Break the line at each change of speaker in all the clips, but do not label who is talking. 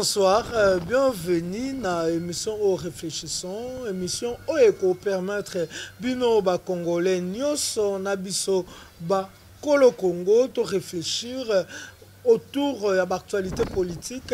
bonsoir, bienvenue dans l'émission où réfléchissons, émission où éco permettre bino ba congolais nyonso na biso ba kolo Congo to réfléchir autour de l'actualité politique,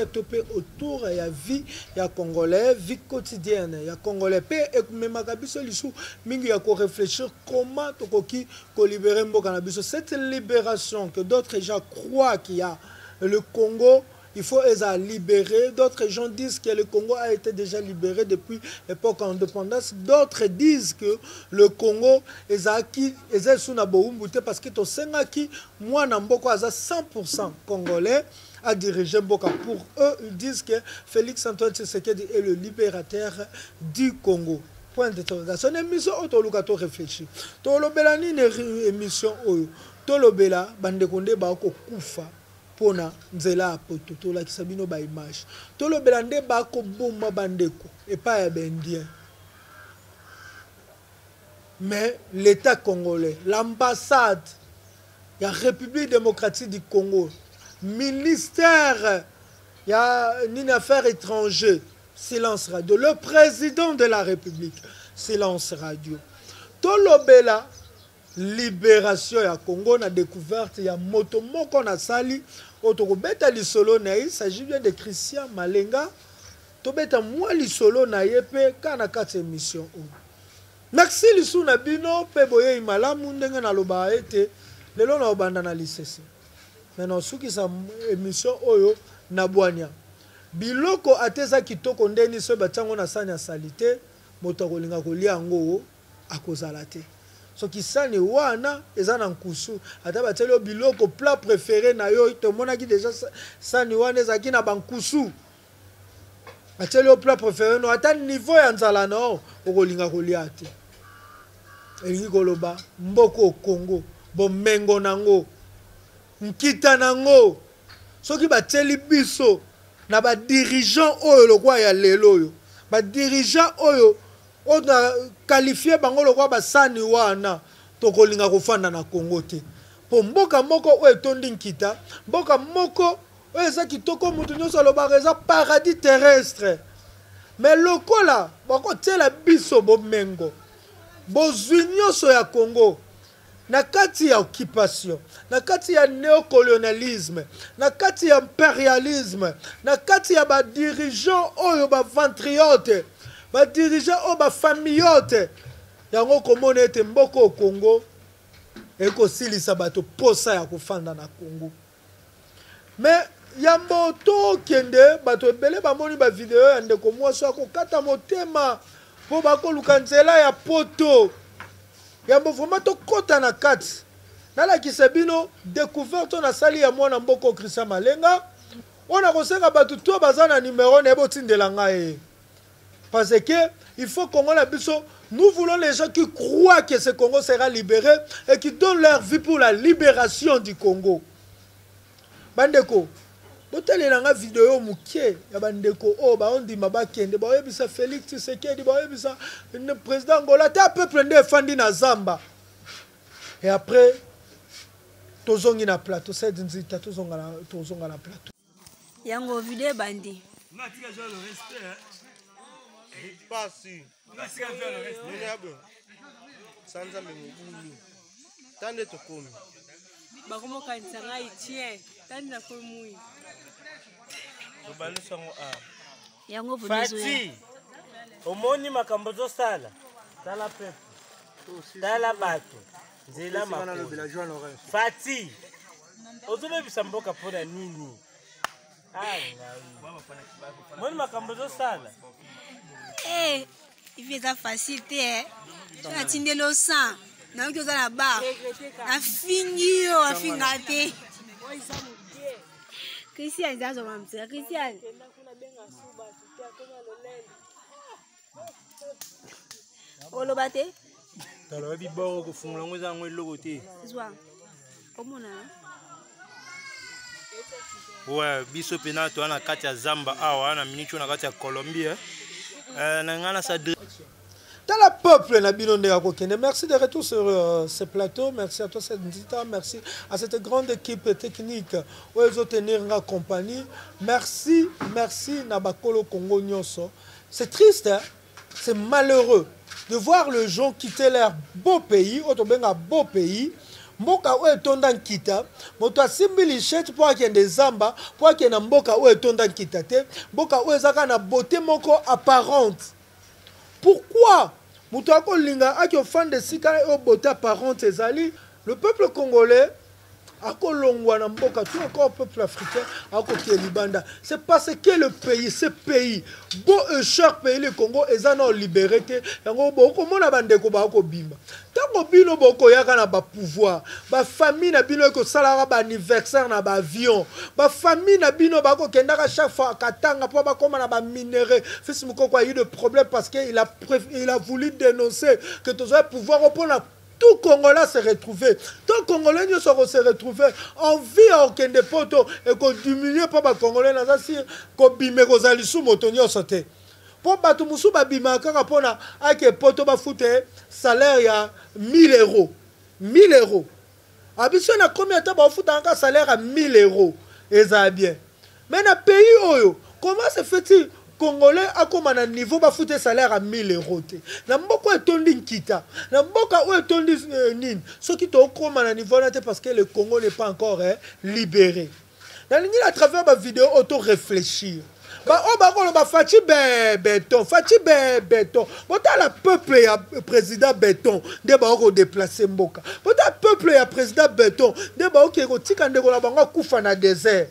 autour de la vie ya congolais, vie quotidienne ya congolais. Et même magabiso lisou mingi ya ko réfléchir comment to koki ko libérer mboka na biso. Cette libération que d'autres gens croient qu'il y a le Congo, il faut les libérer. D'autres gens disent que le Congo a été déjà libéré depuis l'époque indépendance. D'autres disent que le Congo est acquis, est sous Naboumboute parce que Tosengaki, moi Namboko a 100% congolais à diriger Mboka. Pour eux, ils disent que Félix Antoine Tshisekedi est le libérateur du Congo. Point d'interrogation. Émission Otolukato réfléchit. Tolobela ni émission Oyo. Tolobela bandekonde ba ko kufa. Pona nzela poto to la kisabino ba image to lo belande ba ko bomba bandeko et pas ya bendien. Mais l'état congolais, l'ambassade la République démocratique du Congo, ministère ya ni affaires étrangères, silence radio, le président de la République, silence radio. To lo bela libération ya Congo na découverte ya moto moko na sali otokobeta lisolo na il s'agit bien de Christian Malenga to beta moi lisolo na yepe kana kati émission o merci lisu na bino pe boye imalamu ndenge na loba ete lelo na obanda na lisese maintenant suki sa émission oyo na bwania biloko ateza kitoko ndeni so batango na sanya salite moto kolinga kolia ngo akozala te. So qui sani wana ezana nkusu ata bateli biloko plat préféré na yo to mona ki déjà sani wana ezaki na bankusu bateli plat préféré no ata niveau ya nzala no okolinga kolia te elingi koloba mboko Congo bomengo nango nkita nango soki bateli biso na ba dirigeant oyo lokwa ya lelo oyo ba dirigeant oyo on a qualifié bango lokwa basani wana tokolinga kofanda na Congo te po mboka moko o etondi nkita mboka moko o eza kitoko mutu nyonso aloba eza paradis terrestre mais lokola bako tela biso bomengo bozwi nyonso ya Congo na kati ya occupation na kati ya néocolonialisme na kati ya impérialisme na kati ya ba dirigeant oyo ba ventriote ba dirigeant o ba famillote yango komona ete mboko o Congo eko silisa bato posa ya kofanda na Congo mais yambo to kende bato ebele bamoni ba video ya ndeko mwasi akokata motema po bakoluka nzela ya poto yambo vraiment to kota na kati nalakisa bino découverte na sali ya mwana mboko Christian Malenga ona kosenga bato to baza na numéro na ebotindela ngai. Parce que il faut qu'on la biso. Nous voulons les gens qui croient que ce Congo sera libéré et qui donnent leur vie pour la libération du Congo. Bandeko, botele nanga vidéo mukie ya bandeko oh ba on dit mabakende ba yebisa Félix Tshisekedi ba yebisa le président Angola ta peuple ndé fandi na Zamba. Et après tozongi na plateau c'est nzita tozonga na plateau.
Yango vidéo bandi.
Natika le respect hein.
Pas si. Sanza memulu. Tande to komi.
Bakomo kanisa ngai tie. Tande na komui.
To balusa ngo a.
Yango vudizo.
Fati. Omoni makambo zo sala. Tala pepe. Tala bato. Nzela makolo. Fati. Ozobe bisamboka pona nini? Moni makambo zo sala.
Eh, il fait ça facile, tu as tindé le sang. Non, que ça là-bas. La fini, la finate. Christian, ça, je m'aime. Christian. Oh, le bâté?
T'as le bibor au fond, l'angle d'un ouïe logoté.
Sois. Comment on a?
Ouais, biso pena to ana kati ya Zamba awa na minicho na kati ya Colombie. Nangana sa de.
Tala Voilà, peuple, merci de retour sur ce plateau. Merci à toi, Sendita. Merci à cette grande équipe technique où ils ont tenu en compagnie. Merci, Nabakolo Congo Nyoso. C'est triste, hein? C'est malheureux de voir les gens quitter leur beau pays, un beau pays. Mboka oyo etonda nkita moto asimbi lichette po akende zamba po akende mboka oyo etonda nkita te mboka oyo ezaka na beauté moko apparente. Pourquoi moto akolinga akofanda sika oyo beauté apparente ezali? Le peuple congolais akolongwa na mboka tout encore peuple africain akoki libanda. C'est parce que le pays, ce pays beau et cher pays le Congo ezana libéré te yango boko mona bandeko ba ko bimba tango bino boko yaka na ba pouvoir ba famille na bino ko salara ba anniversaire na ba avion ba famille na bino ba ko kendaka chaque fois katanga po ba koma na ba minéraux fils moko a eu de problème parce que il a voulu dénoncer que tous les pouvoir pour la tout Congolais se retrouver. Tout Congolais se retrouver en vie à aucun poto et qu'on diminue pas les Congolais dans si qu'on bime qu'on a sous motonio sauté. Pour battre musu ba bima kaka pona ake poto ba fouté salaire ya 1000 euros. 1000 euros. Abiso na combien de temps ba fouté un salaire à 1000 euros et ça bien. Mais dans pays oyo comment se fait-il Congolais a comme un niveau ba foutre salaire à 1000 euros. Na mboko etondi nkita. Na mboka o etondi nin. Ce qui to comme un niveau là parce que le Congo n'est pas encore libéré. Na lingi à travers ma vidéo auto réfléchir. Ba o ba ko ba fachi béton, Bota la peuple ya président béton de ba ko déplacer mboka. Bota peuple ya président béton de ba ko tika ndeko la bango kufa na désert.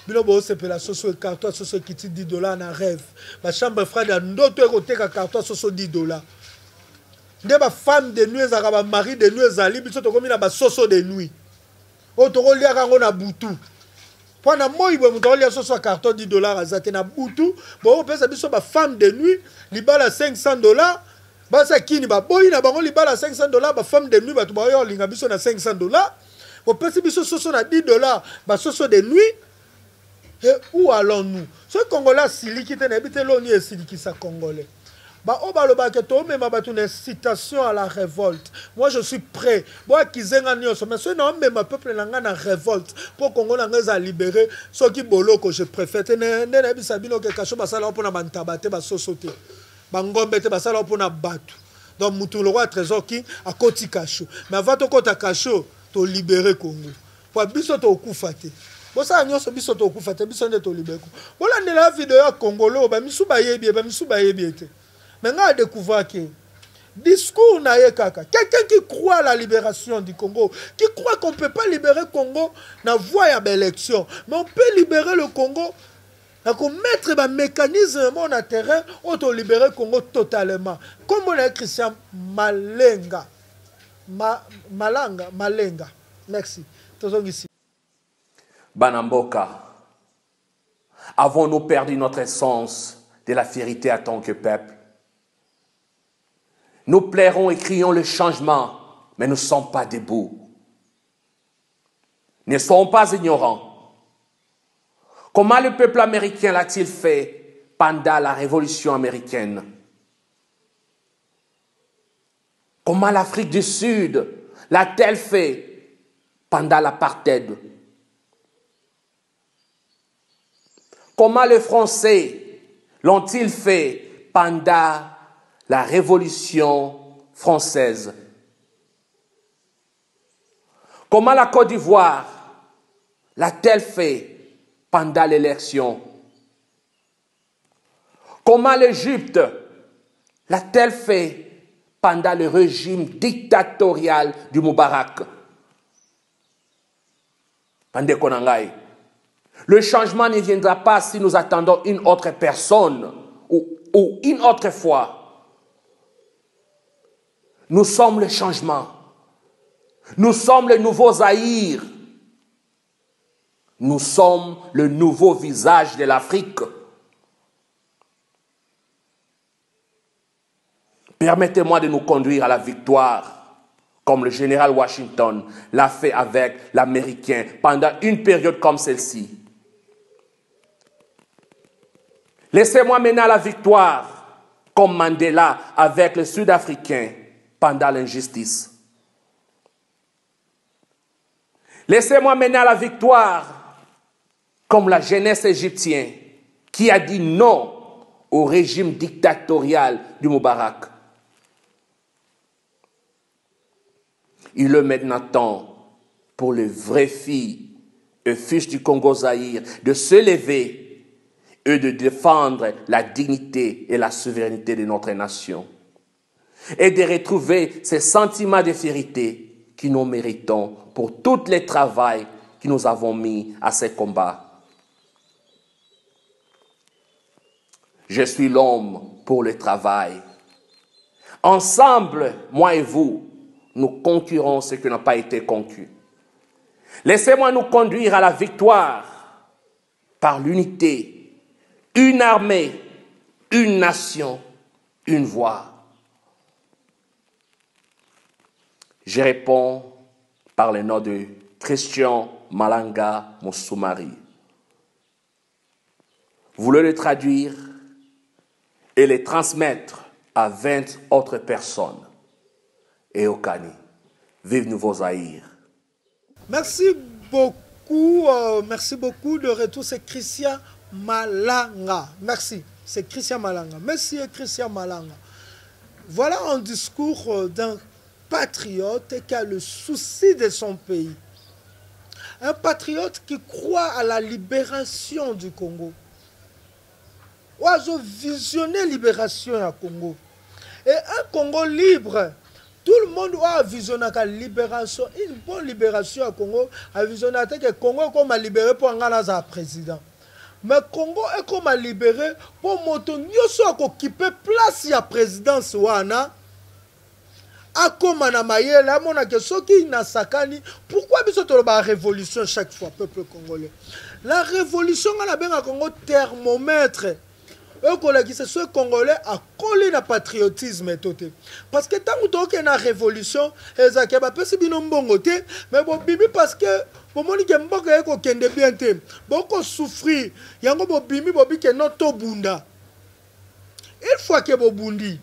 Bilobo c'est la soso et carton soso qui dit 10 $ na rêve. Ma chambre frère de ndoto côté ka carton soso 10 $. Nde ba femme de nuit za ba mari de nuit za libi soto komi na ba soso de nuit. O to ko lia kango na butu. Pona moi bo muto lia soso carton 10 $ azate na butu. Bo pesa biso ba femme de nuit libala 500 $. Ba sa kini ba boyi na bango libala 500 $. Ba femme de nuit ba to ba yo linga biso na 500 $. Bo pesa biso soso na 10 $. Ba soso de nuit. Et où allons-nous? Ce Congolais siliki te n'habite l'oni et siliki sa Congolais. Bah au balo ba keto mais ma une incitation à la révolte. Moi je suis prêt. Moi qui zenga nyoso mais ce non mais ma peuple nanga na révolte pour Congo nanga za libérer ce qui bolo que je préfère. Ne na bisa bino ke kasho basala pour na bantabate ba sosote. Ba ngombe te basala pour na batu. Donc mutu le roi trésor qui a koti kasho. Mais avant to kota kasho to libérer Congo. Pour biso to kufate. Bosa nyoso biso to kufate biso nde to libeko. Bola ndela vidéo ya Congolo ba misuba yebi ete. Mais on a découvert que discours na ye kaka. Quelqu'un qui croit à la libération du Congo, qui croit qu'on ne peut pas libérer le Congo na voie ya élection, mais on peut libérer le Congo na ko mettre un mécanisme na terrain auto libérer le Congo totalement. Comme on a Christian Malenga. Malenga. Merci. Tozong ici.
Banamboka, avons-nous perdu notre essence de la fierté en tant que peuple? Nous plairons et crions le changement, mais nous ne sommes pas debout. Ne soyons pas ignorants. Comment le peuple américain l'a-t-il fait pendant la Révolution américaine? Comment l'Afrique du Sud l'a-t-elle fait pendant l'apartheid? Comment les Français l'ont-ils fait pendant la Révolution française? Comment la Côte d'Ivoire l'a-t-elle fait pendant l'élection? Comment l'Égypte l'a-t-elle fait pendant le régime dictatorial du Moubarak? Pande Konangai. Le changement ne viendra pas si nous attendons une autre personne ou une autre fois. Nous sommes le changement. Nous sommes le nouveau Zaïre. Nous sommes le nouveau visage de l'Afrique. Permettez-moi de nous conduire à la victoire, comme le général Washington l'a fait avec l'Américain pendant une période comme celle-ci. Laissez-moi mener à la victoire comme Mandela avec les Sud-Africains pendant l'injustice. Laissez-moi mener à la victoire comme la jeunesse égyptienne qui a dit non au régime dictatorial du Moubarak. Il est maintenant temps pour les vraies filles et fils du Congo-Zaïre de se lever et de défendre la dignité et la souveraineté de notre nation et de retrouver ces sentiments de fierté que nous méritons pour tout le travail que nous avons mis à ces combats. Je suis l'homme pour le travail. Ensemble, moi et vous, nous conquérons ce qui n'a pas été conquis. Laissez-moi nous conduire à la victoire par l'unité, une armée, une nation, une voix. Je réponds par le nom de Christian Malanga Moussoumari. Vous voulez le traduire et le transmettre à 20 autres personnes. Et au Kani, vive Nouveau Zaïre.
Merci beaucoup de retour, c'est Christian Malanga. Merci, c'est Christian Malanga. Merci Christian Malanga. Voilà un discours d'un patriote qui a le souci de son pays. Un patriote qui croit à la libération du Congo. Oiseau visionner la libération du Congo. Et un Congo libre, tout le monde doit visionner la libération, une bonne libération au Congo, a visionner que le Congo est comme libéré pour un président. Mais le Congo est comme libéré pour occuper place à la présidence. Pourquoi nous avons la révolution chaque fois, peuple congolais? La révolution, on a bien un Congo thermomètre. C'est ce Congolais a collé le patriotisme. Parce que tant que la révolution, mais parce que bomoni ke mboka eko kende bien te boko souffrir yango bobimi bobi ke noto bunda une fois que bobundi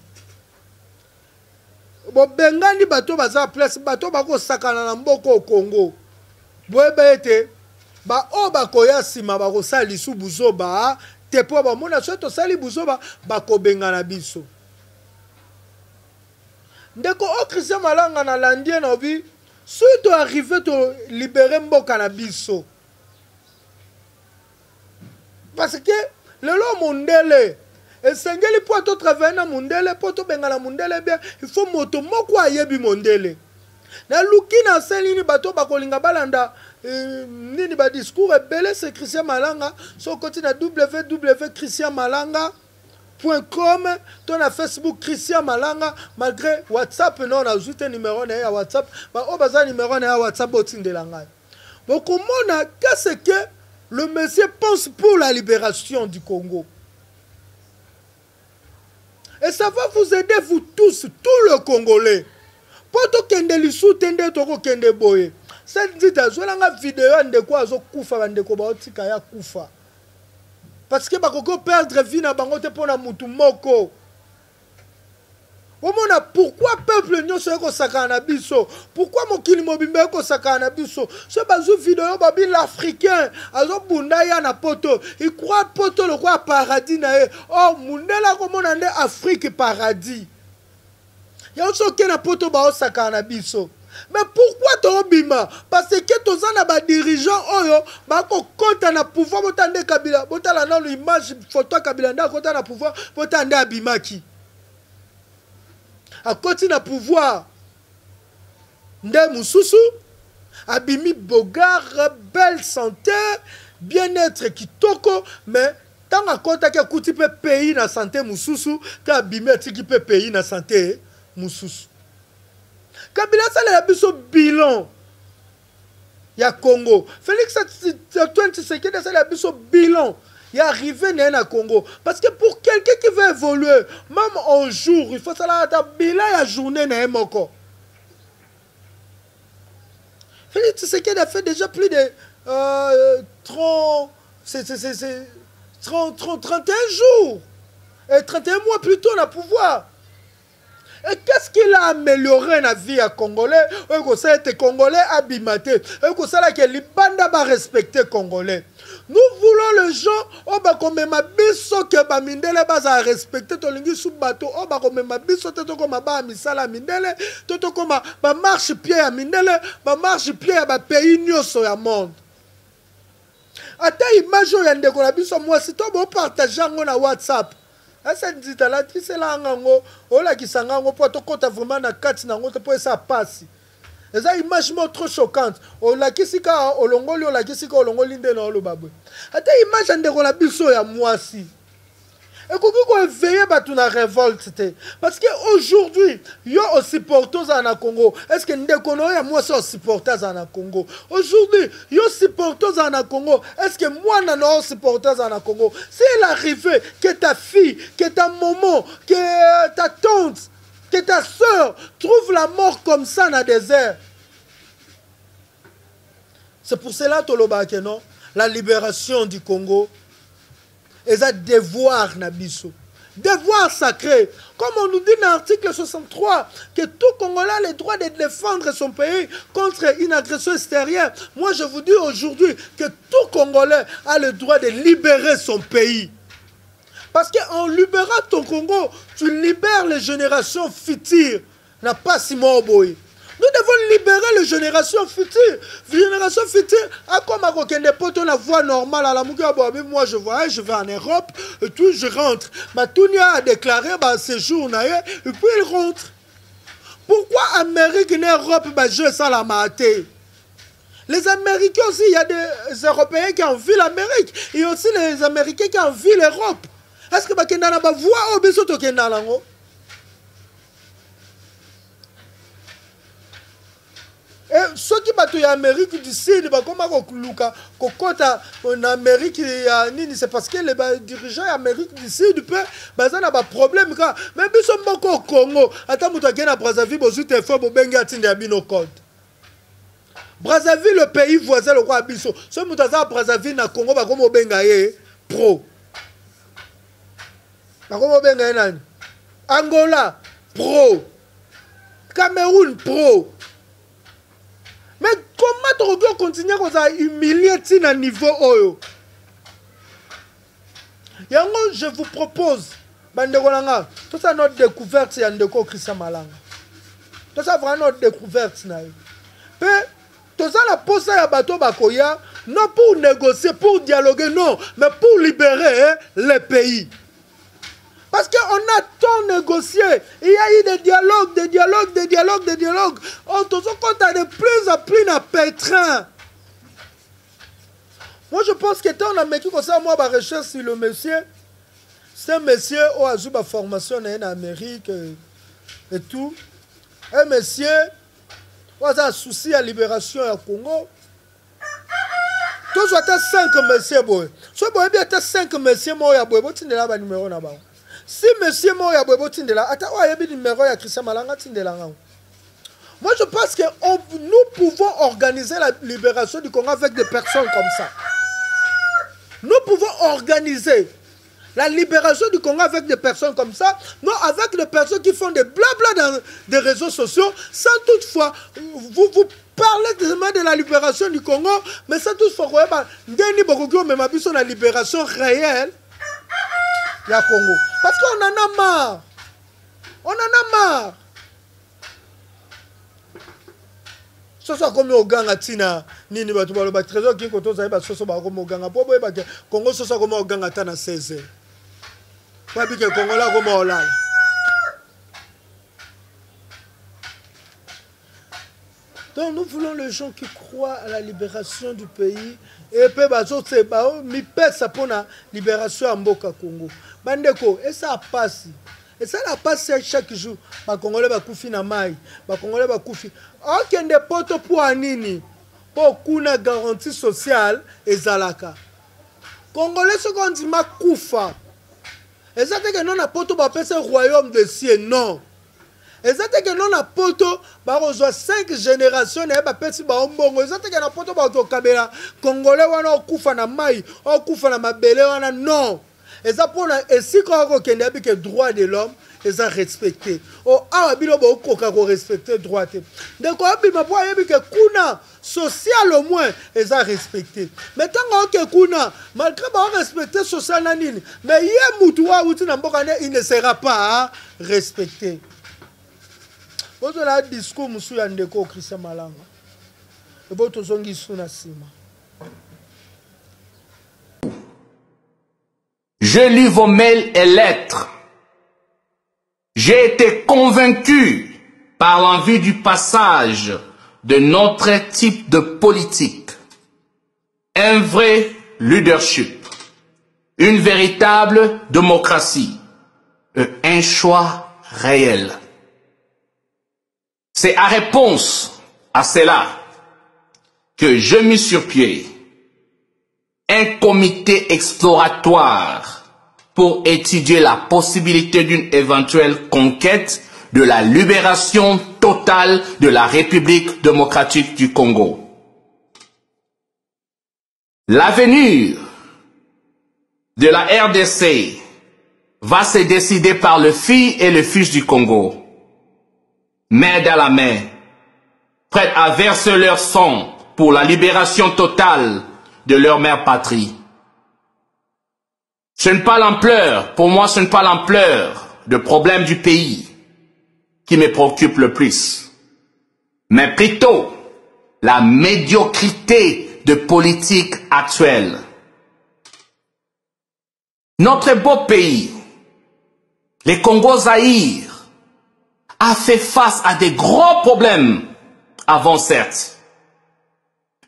bobengani bato baza place bato bako sakana na mboko au Congo boyeba ete ba o bakoya sima bako sali su buzoba te po ba mona soto sali buzoba bako bengana biso ndeko o Christian Malanga na landie na bi si tu arrives à libérer Mboka na biso. Parce que le lot mondele et sengeli pour to travailler na mondele pour to benga na mondele bien il faut moto moko ayebi mondele. Na lukina selini bato bakolinga balanda nini ba discours ebele c'est Christian Malanga so côté na www.christianmalanga.com ton a Facebook Christian Malanga malgré WhatsApp non a ajouté numéro na WhatsApp ba o baza numéro na WhatsApp botindelanga donc comment qu'est-ce que le monsieur pense pour la libération du Congo et ça va vous aider vous tous tout le Congolais poto kende lisu tende toko kende boye cette dit azolanga vidéo ndeko azokufa bandeko ba otika ya kufa. Parce que bakoko perdre vie na bango te pona mutu moko. Omona pourquoi peuple nyonso eko sakana biso? Pourquoi mokili mobimba eko sakana biso? Ce bazu vidéo babi l'Africain azo bunda ya na poto. Il croit poto le quoi paradis na e. Oh mundela komona nde Afrique paradis. Ya oso ke na poto ba osakana biso. Mais pourquoi Tobima? Parce que tous les dirigeants ont compté na pouvoir botande Kabila, botala na l'image photo Kabila nda compté na pouvoir botande Abimaki. À côté na pouvoir nde Mususu, Abimi Bogar, belle santé, bien-être kitoko, mais tant à compte que kuti pe pays na santé Mususu, ka Abimi atiki pe pays na santé Mususu. Kabila sala ya biso bilan ya Congo. Félix Antoine Tshisekedi sala ya biso bilan ya arrivé na Congo. Parce que pour quelqu'un qui veut évoluer, même un jour, il faut sala ta bilan ya journée na moko. Félix Tshisekedi a fait déjà plus de 31 jours. Et 31 mois plus tôt, on a pouvoir. Et qu'est-ce qu'il a amélioré dans la vie à Congolais? Et que ça a été Congolais abimaté. Et que ça a été les bandes à respecter Congolais. Nous voulons les gens, oh bah comme ma biso que ba mindele baza respecter to lingi sous bateau, oh bah comme ma biso to comme ba misala mindele, to comme ba marche pied à mindele, ba marche pied à ba pays nyoso ya monde. Ata image ya ndeko na biso moi si to bo partager ngo na WhatsApp. Asa ndita la tisela ngo, ola kisanga ngo po to kota vraiment na kati na ngo to po ça passe. Et ça image trop choquante. On la kisika olongoli on la kisika olongoli nde na lo babwe. Ata image ndeko na biso ya mwasi. Et qu'on éveille batu na révolte. Parce que aujourd'hui, yo au supporters en Congo. Est-ce que ndeko no ya mwasi au supporters en Congo? Aujourd'hui, yo supporters en Congo. Est-ce que moi na no supporters en Congo? C'est l'arrivée que ta fille, que ta maman, que ta tante, que ta soeur trouve la mort comme ça dans le désert. C'est pour cela que non, la libération du Congo est un devoir nabiso. Devoir sacré. Comme on nous dit dans l'article 63, que tout Congolais a le droit de défendre son pays contre une agression extérieure. Moi, je vous dis aujourd'hui que tout Congolais a le droit de libérer son pays. Parce qu'en libérant ton Congo, tu libères les générations futures. N'a pas si boy. Nous devons libérer les générations futures. Générations futures, à comme à des potes, on a voie normale à la Mouga. Moi, je voyage, je vais en Europe, et tout, je rentre. Matounia a déclaré séjour, et puis il rentre. Pourquoi Amérique et Europe, je ça la maté? Les Américains aussi, il y a des Européens qui envient l'Amérique. Il y a aussi les Américains qui envient l'Europe. Est-ce que vous avez une voix ou bien vous avez une voix? Et ceux qui sont en Amérique du Sud, en Amérique, c'est parce que les dirigeants en Amérique du Sud ont un problème. Mais ils sont au Congo. Attends, vous avez Brazzaville, vous avez fait un code. Brazzaville, le pays voisin, le roi Abisso. Si vous avez Brazzaville, na Congo, vous avez pro. Angola, pro. Cameroun, pro. Mais comment tu continuer à humilier à niveau oyo? Yango, je vous propose, tout ça notre découverte, c'est Ndeko Christian Malanga. Tout ça vraiment notre découverte. Tout ça la pose à bateau bakoya, non pour négocier, pour dialoguer, non, mais pour libérer les pays. Parce qu'on a tant négocié. Il y a eu des dialogues, des dialogues, des dialogues, des dialogues. On te compte de plus en plus dans pétrin. Moi, je pense que quand on a mis comme ça, moi, ma recherche sur le monsieur, c'est un monsieur qui a eu ma formation en Amérique et tout. Un monsieur qui a un souci à la libération au Congo. Tous sont 5 messieurs. Si vous avez 5 messieurs, vous avez un numéro là-bas. Si monsieur Moya Bobo Tindela, numéro ya Christian Malanga Tindela. Moi je pense que nous pouvons organiser la libération du Congo avec des personnes comme ça. Nous pouvons organiser la libération du Congo avec des personnes comme ça, non avec des personnes qui font des blabla dans des réseaux sociaux, sans toutefois vous parlez de la libération du Congo, mais sans toutefois la libération réelle. Ya Congo. Parce qu'on en a marre. On en a marre. Ce soit comme au gang à Tina, Nini Batouba, le trésor qui est au Zaïba, ce soit comme au gang à Bobo, Congo, ce soit comme au gang à Tana 16. Pas que Congo là comme au lal. Donc nous voulons les gens qui croient à la libération du pays. Et puis, mi pesa pour la libération en Mboka Congo. Bandeko, et ça passe. Et ça passe chaque jour. Les Congolais va koufi na mai. Les Congolais va koufi. Aucun des potes pour anini. Pour kuna garantie sociale et zalaka. Congolais ce qu'on dit ma koufa. Et ça c'est que non na poto ba pesa royaume de cieux non. Et ça c'est que non na poto ba rejoindre 5 générations et ba pesi ba ombongo. Et ça c'est que na poto ba to kabela Congolais wana okufa na mai, okufa na mabele wana non. Et ça pour et si quand on a que droit de l'homme et ça respecté. Oh ah bilo bo ko respecter droit. Donc on pour que kuna social au moins et ça respecté. Mais tant que kuna malgré ba respecter social nanini mais yé mutuwa uti na mboka il ne sera pas respecté. Vous avez un discours monsieur Yandeko Christian Malanga. Et vous avez un discours Nassima.
Je lis vos mails et lettres. J'ai été convaincu par l'envie du passage de notre type de politique. Un vrai leadership. Une véritable démocratie. Un choix réel. C'est en réponse à cela que je mis sur pied un comité exploratoire pour étudier la possibilité d'une éventuelle conquête de la libération totale de la République démocratique du Congo. L'avenir de la RDC va se décider par le filles et le fils du Congo, main dans la main, prêts à verser leur sang pour la libération totale de leur mère patrie. Ce n'est pas l'ampleur, pour moi ce n'est pas l'ampleur de problème du pays qui me préoccupe le plus, mais plutôt la médiocrité de politique actuelle. Notre beau pays, les Congo-Zaïre, a fait face à des gros problèmes avant certes.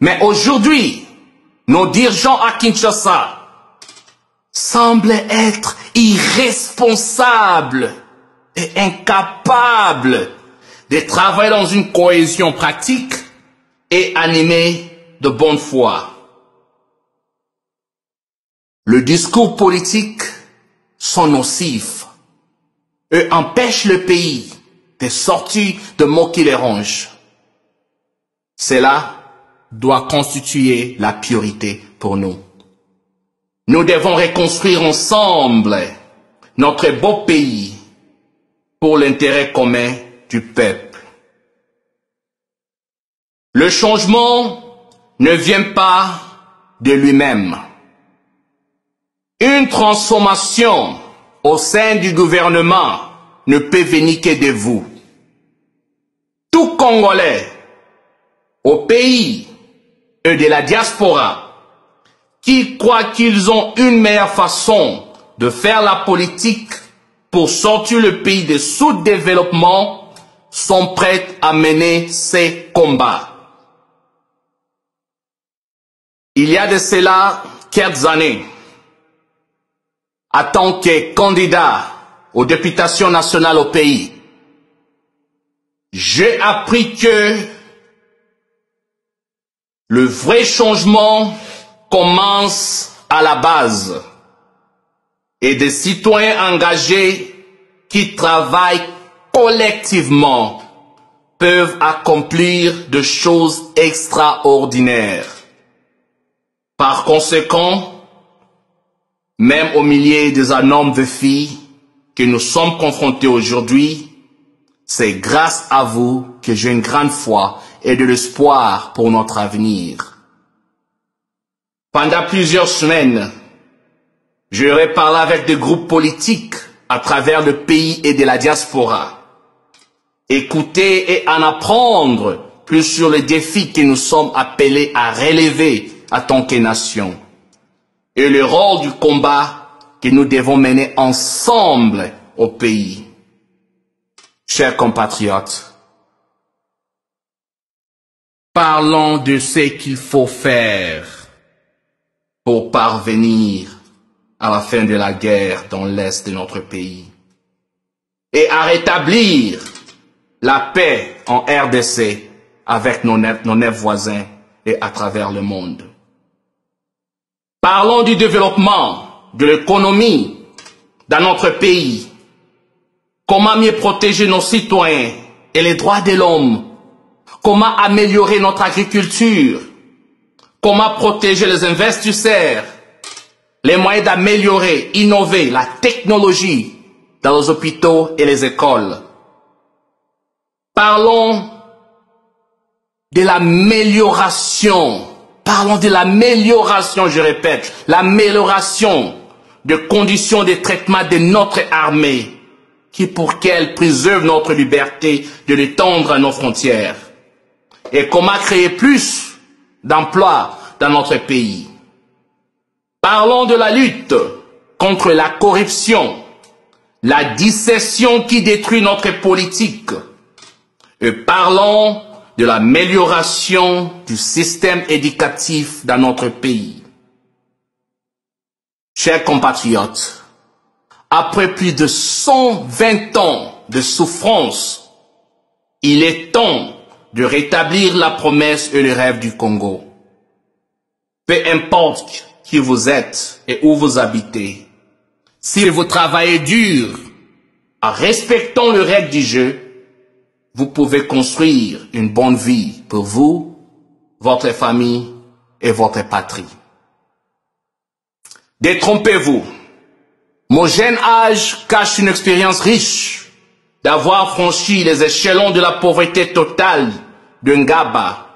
Mais aujourd'hui, nos dirigeants à Kinshasa semblent être irresponsables et incapables de travailler dans une cohésion pratique et animée de bonne foi. Le discours politique sont nocifs et empêchent le pays de sortir de mots qui les rongent. Cela doit constituer la priorité pour nous. Nous devons reconstruire ensemble notre beau pays pour l'intérêt commun du peuple. Le changement ne vient pas de lui-même. Une transformation au sein du gouvernement ne peut venir que de vous. Tout Congolais au pays et de la diaspora qui croient qu'ils ont une meilleure façon de faire la politique pour sortir le pays de sous-développement sont prêts à mener ces combats. Il y a de cela quelques années, en tant que candidat aux députations nationales au pays, j'ai appris que le vrai changement commence à la base et des citoyens engagés qui travaillent collectivement peuvent accomplir de choses extraordinaires. Par conséquent, même au milieu des énormes défis que nous sommes confrontés aujourd'hui, c'est grâce à vous que j'ai une grande foi et de l'espoir pour notre avenir. Pendant plusieurs semaines, j'aurai parlé avec des groupes politiques à travers le pays et de la diaspora. Écouter et en apprendre plus sur les défis que nous sommes appelés à relever en tant que nation. Et le rôle du combat que nous devons mener ensemble au pays. Chers compatriotes, parlons de ce qu'il faut faire pour parvenir à la fin de la guerre dans l'est de notre pays et à rétablir la paix en RDC avec nos neuf voisins et à travers le monde. Parlons du développement de l'économie dans notre pays. Comment mieux protéger nos citoyens et les droits de l'homme? Comment améliorer notre agriculture? Comment protéger les investisseurs? les moyens d'améliorer, innover la technologie dans les hôpitaux et les écoles. Parlons de l'amélioration. Parlons de l'amélioration, je répète, l'amélioration de conditions de traitement de notre armée, qui pour qu'elle préserve notre liberté de l'étendre à nos frontières. Et comment créer plus d'emplois dans notre pays. Parlons de la lutte contre la corruption, la dissension qui détruit notre politique. Et parlons de l'amélioration du système éducatif dans notre pays. Chers compatriotes, après plus de 120 ans de souffrance, il est temps de rétablir la promesse et le rêve du Congo. Peu importe qui vous êtes et où vous habitez, si vous travaillez dur en respectant les règles du jeu, vous pouvez construire une bonne vie pour vous, votre famille et votre patrie. Détrompez-vous. Mon jeune âge cache une expérience riche d'avoir franchi les échelons de la pauvreté totale de Ngaba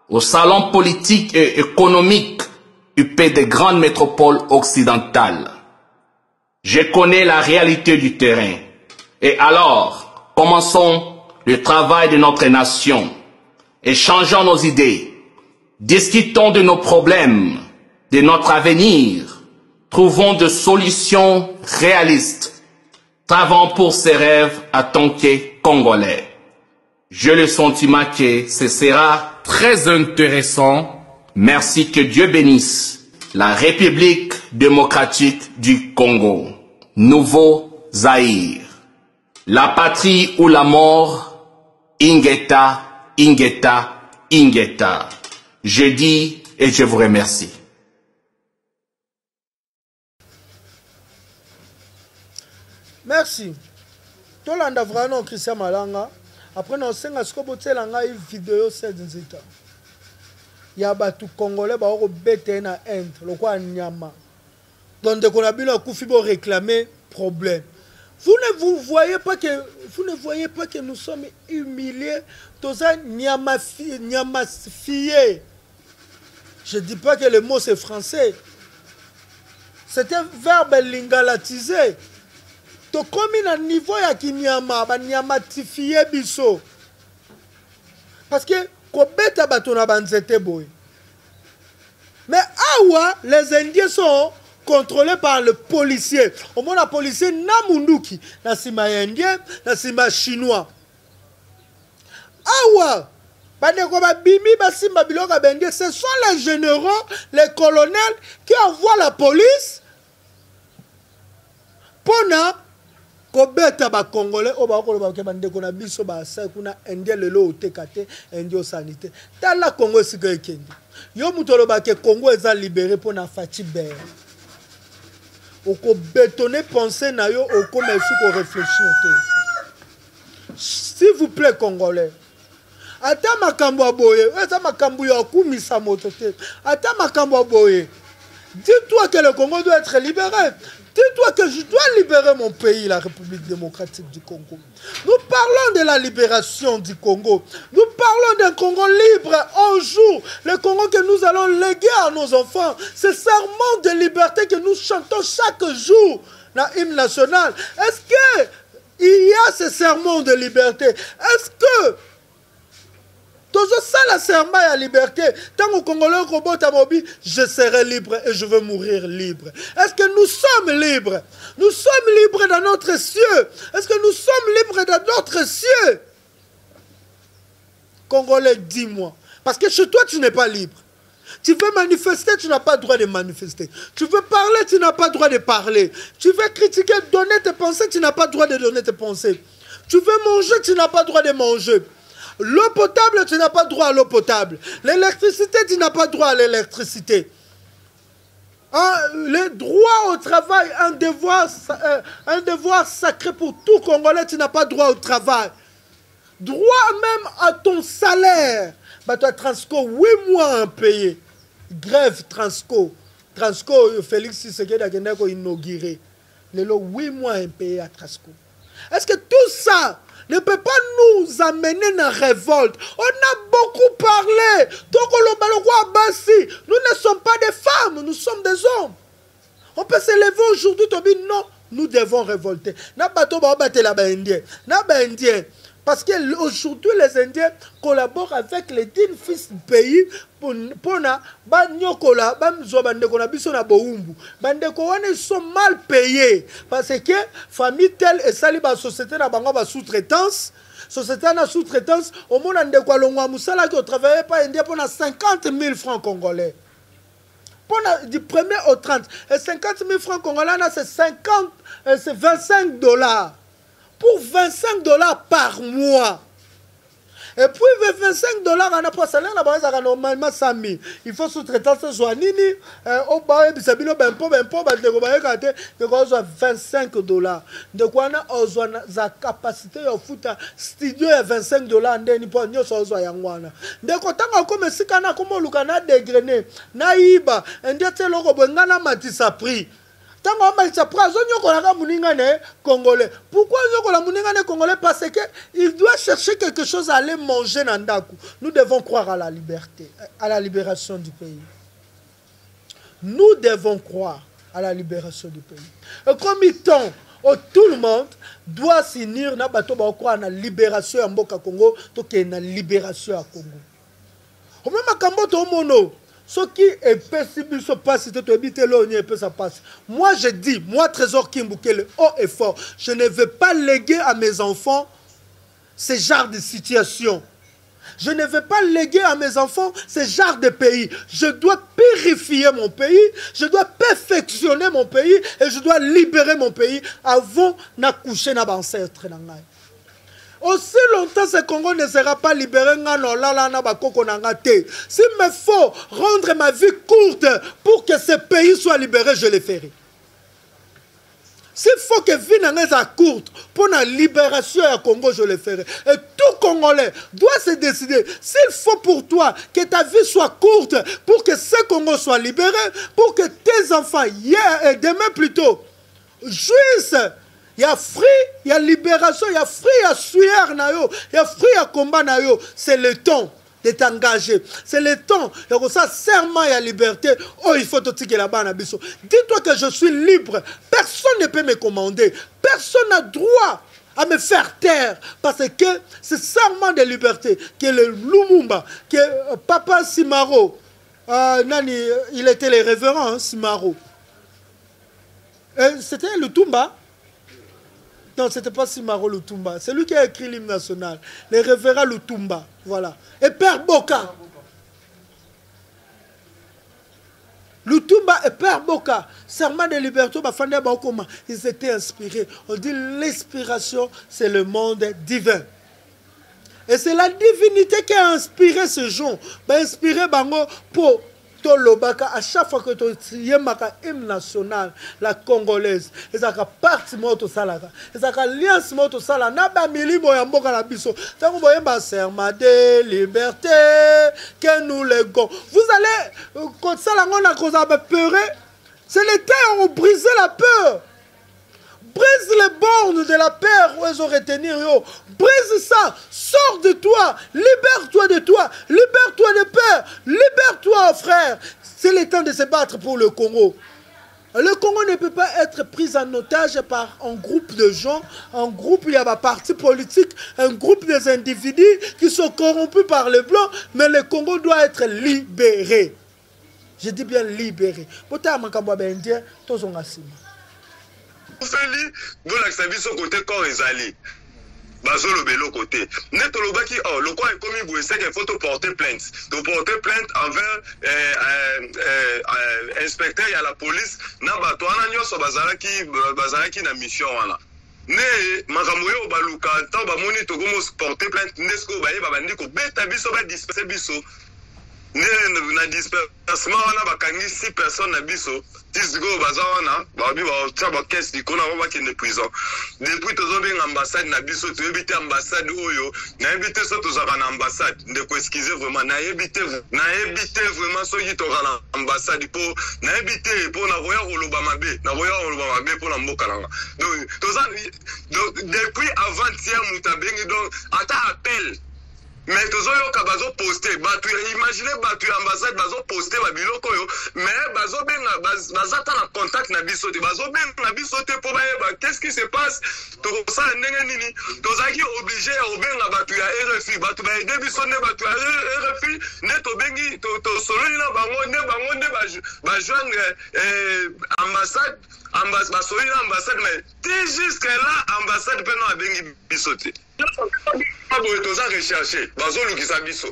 au salon politique et économique huppé des grandes métropoles occidentales. Je connais la réalité du terrain. Et alors, commençons le travail de notre nation. Échangeons nos idées. Discutons de nos problèmes, de notre avenir. Trouvons des solutions réalistes. Travaillons pour ces rêves en tant que Congolais. J'ai le sentiment que ce sera très intéressant. Merci, que Dieu bénisse la République démocratique du Congo. Nouveau Zaïre. La patrie ou la mort, Ingeta, Ingeta, Ingeta. Je dis et je vous remercie.
Merci. Tolanda vraiment Christian Malanga. Après, nous avons une vidéo cette nzita. Il y a des Congolais qui ont été en Inde, le quoi Nyama. Donc, on a bien réclamer problème. Vous ne voyez pas que nous sommes humiliés. Tous nyamafiés. Je ne dis pas que le mot c'est français. C'est un verbe lingalatisé. To komi na niveau ya kinyama ba nyamatifié biso. Parce que kobeta bato na banzete boy. Mais awa les Indiens sont contrôlés par le policier. Au moins la policier na munduki na sima indien, na sima chinois. Awa bandeko ba bimi ba simba biloka benge, ce sont les généraux, les colonels qui envoient la police pona kobeta ba Congolais o ba ko ba ke bandeko na biso ba sa kuna indien lelo otekate indio sanité tala Congo sika ekende yo mutolo ba ke Congo eza libéré pona Fathi Ber oko bétonner penser na yo oko mesu ko réfléchir te. S'il vous plaît Congolais, ata makambo aboye eza makambo ya kumisa moto te, ata makambo aboye, dis-toi que le Congo doit être libéré. Dis-toi que je dois libérer mon pays, la République démocratique du Congo. Nous parlons de la libération du Congo. Nous parlons d'un Congo libre un jour. Le Congo que nous allons léguer à nos enfants. Ce serment de liberté que nous chantons chaque jour dans l'hymne national. Est-ce qu'il y a ce serment de liberté? Est-ce que toujours ça la serment à la liberté? Tant que Congolais robota mobi, je serai libre et je veux mourir libre. Est-ce que nous sommes libres? Nous sommes libres dans notre cieux. Est-ce que nous sommes libres dans notre cieux? Congolais, dis-moi. Parce que chez toi, tu n'es pas libre. Tu veux manifester, tu n'as pas le droit de manifester. Tu veux parler, tu n'as pas le droit de parler. Tu veux critiquer, donner tes pensées, tu n'as pas le droit de donner tes pensées. Tu veux manger, tu n'as pas le droit de manger. L'eau potable, tu n'as pas droit à l'eau potable. L'électricité, tu n'as pas droit à l'électricité. Le droit au travail, un devoir sacré pour tout Congolais, tu n'as pas droit au travail. Droit même à ton salaire. Bah, toi, Transco, 8 mois impayé. Grève Transco. Transco, Félix Tshisekedi a inauguré. Les 8 mois impayés à Transco. Est-ce que tout ça ne peut pas nous amener dans la révolte? On a beaucoup parlé. Donc, nous ne sommes pas des femmes, nous sommes des hommes. On peut se lever aujourd'hui et dire non, nous devons révolter. Parce qu'aujourd'hui, les Indiens collaborent avec les dignes fils du pays pour ils sont mal payés. Parce que famille telle et sali la société n'a pas sous-traitance. Société na sous-traitance, au monde de quoi l'on moussala qui travaillait pas indien pour 50 000 francs congolais. Du 1er au 30, et 50 000 francs congolais, c'est 25 $. Pour 25 $ par mois. Et puis 25 $, on a pas salaire, on a normalement 100 000. Il faut sous-traiter ce soit nini. Au bas, il s'habille ben po, de quoi 25 $. De quoi on a la capacité de foutre studio à 25 $. Ndeni po nyo so zo yangwana. De quoi tant comme si kana comme lukana dégrené. Naïba, ndia telo ko bengana matisa prix. Congolais. Pourquoi Congolais? Parce qu'il doit chercher quelque chose à aller manger dans Ndaku. Nous devons croire à la liberté, à la libération du pays. Nous devons croire à la libération du pays. Et comme il tend, tout le monde doit s'unir na bato ba croire à la libération à Mboka Congo, to que na libération à Congo. Au même Kambo to mono. Ce qui est possible, ce passe, ça passe. Moi, je dis, moi, Trésor Kimbouke, haut et fort, je ne veux pas léguer à mes enfants ce genre de situation. Je ne veux pas léguer à mes enfants ce genre de pays. Je dois purifier mon pays, je dois perfectionner mon pays et je dois libérer mon pays avant d'accoucher dans l'ancêtre. Aussi longtemps ce Congo ne sera pas libéré, s'il me faut rendre ma vie courte pour que ce pays soit libéré, je le ferai. S'il faut que vie soit courte pour la libération du Congo, je le ferai. Et tout Congolais doit se décider. S'il faut pour toi que ta vie soit courte pour que ce Congo soit libéré, pour que tes enfants, hier et demain plutôt, jouissent. Il y a fruit, il y a libération, il y a fruit, il y a sueur, il y a fruit, il y a combat. C'est le temps de t'engager. C'est le temps. Il y a ça, serment et liberté. Oh, il faut te tirer là-bas. Dis-toi que je suis libre. Personne ne peut me commander. Personne n'a droit à me faire taire. Parce que ce serment de liberté, que le Lumumba, que Papa Simaro, il était le révérend, hein, Simaro. C'était le Tumba. Non, ce n'était pas Simaro Lutumba. C'est lui qui a écrit l'hymne national. Le révérend Lutumba. Voilà. Et Père Boka. Lutumba et Père Boka. Serment de liberté. Ils étaient inspirés. On dit l'inspiration, c'est le monde divin. Et c'est la divinité qui a inspiré ce gens. Inspiré Bango pour... à chaque fois que tu y a hymne national, la congolaise, et ça parti moto salaka, et ça alliance moto salaka, na ba milimo ya mboka na biso, tant que vous avez serment de liberté, que nous les gons. Vous allez, quand ça la on a causé peur, c'est les temps où briser la peur. Brise les bornes de la peur où elles ont retenu. Brise ça. Sors de toi. Libère-toi de toi. Libère-toi de peur. Libère-toi, frère. C'est le temps de se battre pour le Congo. Le Congo ne peut pas être pris en otage par un groupe de gens, un groupe, il y a un parti politique, un groupe des individus qui sont corrompus par les Blancs, mais le Congo doit être libéré. Je dis bien libéré.
Feli do la service côté corps ezali bazo le belo côté net lobaki oh le quoi est commis vous c'est qu'il faut te porter plainte envers inspecteur à la police na bato ana nyoso bazalaki na mission wana ne makamoyo baluka tant ba moni to como porter plainte nesko ba yeba bandi ko beta biso ba disperser biso na dispersement wana bakangi 6 personnes na biso 10 go baza wana babi ba ba caisse dikona ba kende prison depuis tozobenga ambassade na biso toyebi te ambassade oyo na yebi te so tozaka na ambassade ndeko excusez vraiment na yebi te vraiment soki toka na ambassade po na yebi te po na voya koloba mabe po na mboka nanga donc toza depuis avant-hier mutabengi donc ata appel. Mais tozoyoka bazo poster batu imaginez batu ambassade bazo poster ba biloko yo mais bazo benga bazata na contact na biso te bazo benga na biso te po ba qu'est-ce qui se passe to ça ndenge nini tozaki obligé ya obenga batu ya RFI batu ba aider biso ne batu ya RFI ne to bengi to solo na bango ne ba joindre ambassade basoli na ambassade mais jusque là ambassade pe no abengi biso te boye toza recherche bazolukisa biso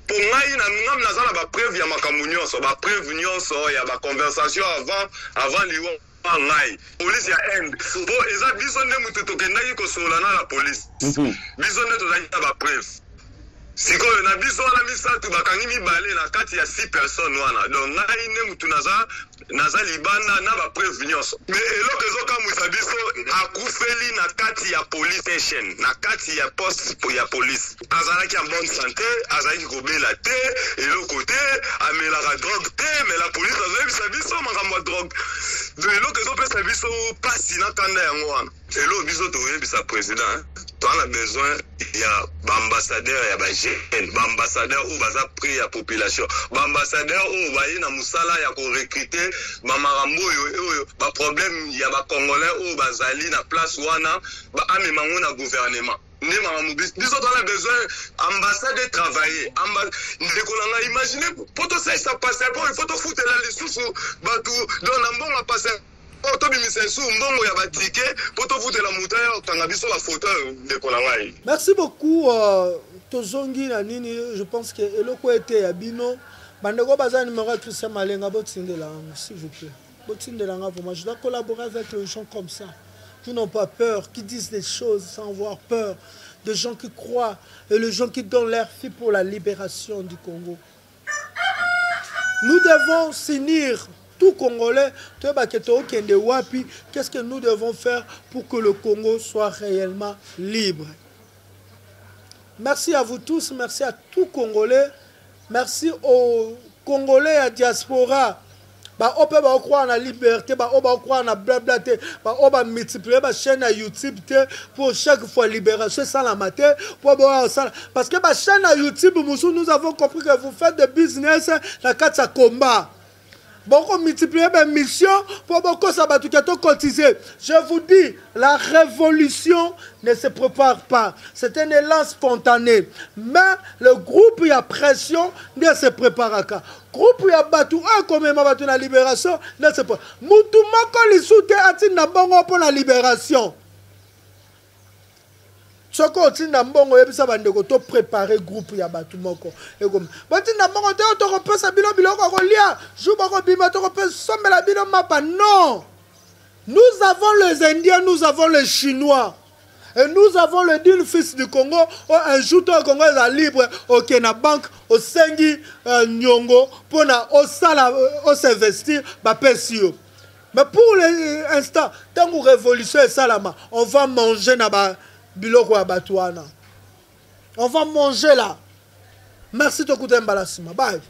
po ngai na ngam nazala ba preuve ya makambo nyonso ba preuve nyonso ya ba conversation avant liwa ngai police ya end po eza biso nde mutu tokendaki kosola na la police biso nde tozaki na ba preuve sikoyo na biso wana misatu bakangi mibale na kati ya 6 personnes wana donc ngai nde mutu naza libanda na ba preuve nyonso mais eloko ezokamwisa biso akufeli na kati ya police station na kati ya poste ya police azalaki en bonne santé azalaki kobela te eloko te amelaka drogue te mais la police azoyebisa biso makambo ya drogue donc eloko ezopesa biso pasi na kanda yango wana eloko biso toyebisa président toana besoin ya baambassadeur ya bagene baambassadeur oyo baza prix ya population baambassadeur oyo baye na mosala ya korecruter bamakambo oyo baproblème ya bacongolais oyo bazali na place wana baamemango na gouvernement nde makambo biso toana besoin ambassade de travailler ndeko nanga imagine po tosalisa passeport il faut tofutela lisusu bato don na mbongo passeport
merci beaucoup tozongi na nini je pense que eloko ete ya bino bandeko baza numéro Christian Malenga botindela s'il vous plaît botindela vraiment je dois collaborer avec les gens comme ça qui n'ont pas peur qui disent des choses sans avoir peur des gens qui croient et les gens qui donnent leur vie pour la libération du Congo. Nous devons s'unir tout Congolais, qu'est-ce que nous devons faire pour que le Congo soit réellement libre? Merci à vous tous, merci à tout Congolais, merci aux Congolais à diaspora. On peut croire en la liberté, on peut croire en la blabla, on peut multiplier la chaîne à YouTube pour chaque fois libération sans la mater. Parce que la chaîne à YouTube, nous avons compris que vous faites des business dans le cadre de combat. Beaucoup multiplier mes missions pour beaucoup cotiser. Je vous dis, la révolution ne se prépare pas. C'est un élan spontané. Mais le groupe y a pression ne se prépare pas. Groupe y a battu comme la libération ne se prépare. Moutoumako li soute ati na bongo pour la libération. Soko otinda mbongo yebisa bandeko to préparer groupe ya batu moko ekom batinda mbongo te to kopesa biloko kolia juba ko bima to kopesa somela bino mapa non. Nous avons les Indiens, nous avons les Chinois et nous avons le digne fils du Congo un jour au Congo est libre au Kenya Bank au Sengi Nyongo pour na au sala au s'investir ba pesio. Mais pour l'instant tant que révolution est salama on va manger na ba biloko ya batuana. On va manger là. Merci de t'écouter Mbalasima. Bye.